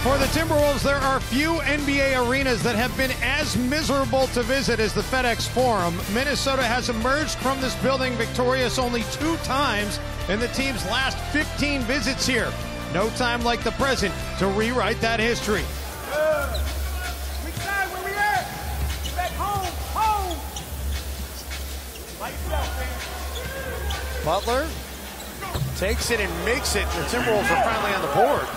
For the Timberwolves, there are few NBA arenas that have been as miserable to visit as the FedEx Forum. Minnesota has emerged from this building victorious only 2 times in the team's last 15 visits here. No time like the present to rewrite that history. We side where we at. Back home, home. Lights out, man. Butler takes it and makes it. The Timberwolves are finally on the board.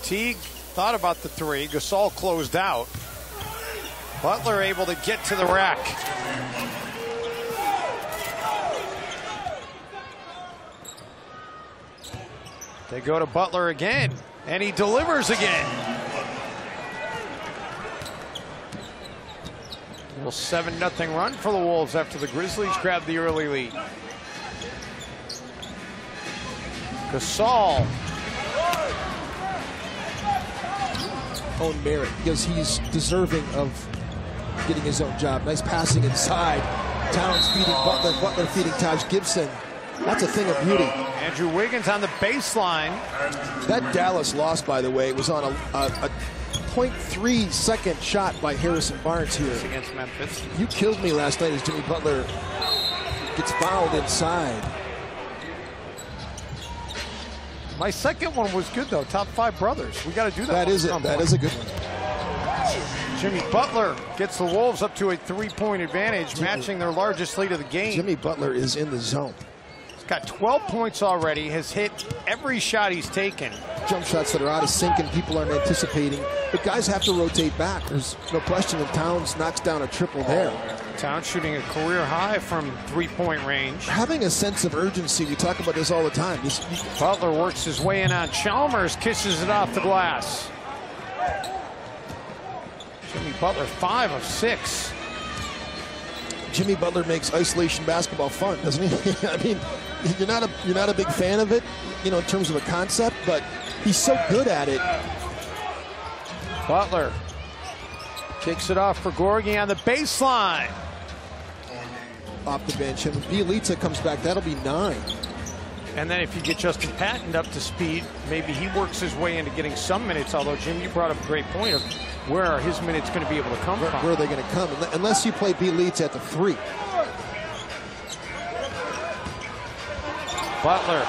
Teague thought about the 3. Gasol closed out. Butler able to get to the rack. They go to Butler again, and he delivers again. A little 7-0 run for the Wolves after the Grizzlies grabbed the early lead. Gasol. Own merit, because he's deserving of getting his own job. Nice passing inside. Towns feeding Butler, Butler feeding Taj Gibson. That's a thing of beauty. Andrew Wiggins on the baseline. That Dallas loss, by the way, was on a 0.3 second shot by Harrison Barnes here. Against Memphis. You killed me last night as Jimmy Butler gets fouled inside. My second one was good, though. Top 5 brothers. We got to do that. That is it. That is a good one. Jimmy Butler gets the Wolves up to a 3-point advantage, matching their largest lead of the game. Jimmy Butler is in the zone. He's got 12 points already, has hit every shot he's taken. Jump shots that are out of sync and people aren't anticipating. But guys have to rotate back. There's no question that Towns knocks down a triple there. Towns shooting a career high from 3-point range. Having a sense of urgency, we talk about this all the time. Butler works his way in on Chalmers, kisses it off the glass. Jimmy Butler 5 of 6. Jimmy Butler makes isolation basketball fun, doesn't he? I mean, you're not a big fan of it, you know, in terms of a concept, but he's so good at it. Butler kicks it off for Gorgie on the baseline. Off the bench, and when Bielitsa comes back, that'll be 9. And then if you get Justin Patton up to speed, maybe he works his way into getting some minutes, although, Jim, you brought up a great point of where are his minutes going to be able to come from? Where are they going to come? Unless you play Bielitsa at the 3. Butler.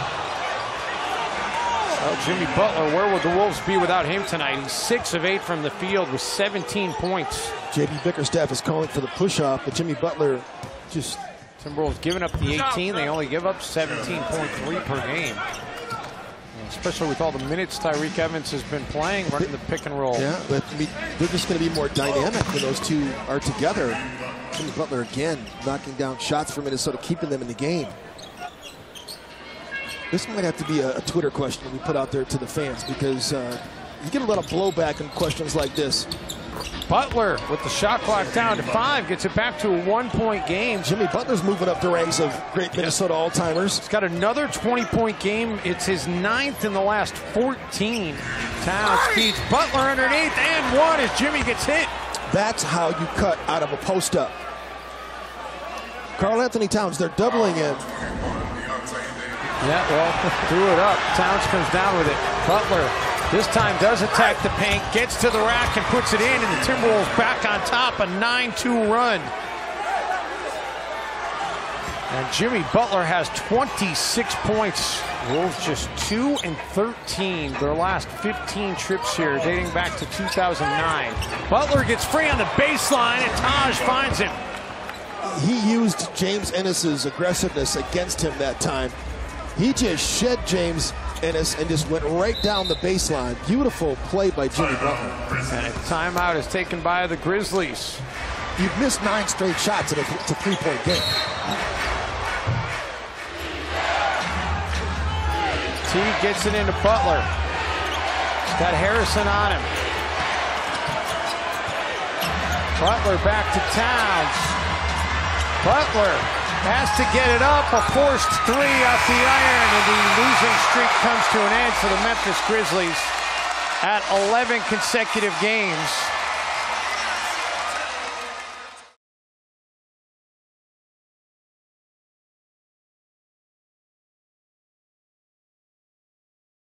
Well, Jimmy Butler, where would the Wolves be without him tonight? He's 6 of 8 from the field with 17 points. J.B. Bickerstaff is calling for the push-off, but Jimmy Butler just... Timberwolves giving up the 18. They only give up 17.3 per game. Especially with all the minutes Tyreke Evans has been playing, running the pick and roll. Yeah, but I mean, they're just going to be more dynamic when those two are together. Jimmy Butler again knocking down shots for Minnesota, keeping them in the game. This might have to be a Twitter question we put out there to the fans, because you get a lot of blowback in questions like this. Butler with the shot clock down to 5 gets it back to a 1-point game. Jimmy Butler's moving up the ranks of great Minnesota all-timers. He's got another 20-point game. It's his 9th in the last 14. Towns feeds Butler underneath and 1 as Jimmy gets hit. That's how you cut out of a post-up. Karl Anthony Towns, they're doubling him. Yeah, well, threw it up. Towns comes down with it. Butler this time does attack the paint, gets to the rack and puts it in, and the Timberwolves back on top, a 9-2 run. And Jimmy Butler has 26 points. Wolves just 2 and 13 their last 15 trips here, dating back to 2009. Butler gets free on the baseline, and Taj finds him. He used James Ennis's aggressiveness against him that time. He just shed James Ennis and just went right down the baseline. Beautiful play by Jimmy Butler. And a timeout is taken by the Grizzlies. You've missed 9 straight shots, and it's a 3-point game. T gets it into Butler. He's got Harrison on him. Butler back to Towns. Butler has to get it up. A forced 3 off the iron, and the losing streak comes to an end for the Memphis Grizzlies at 11 consecutive games.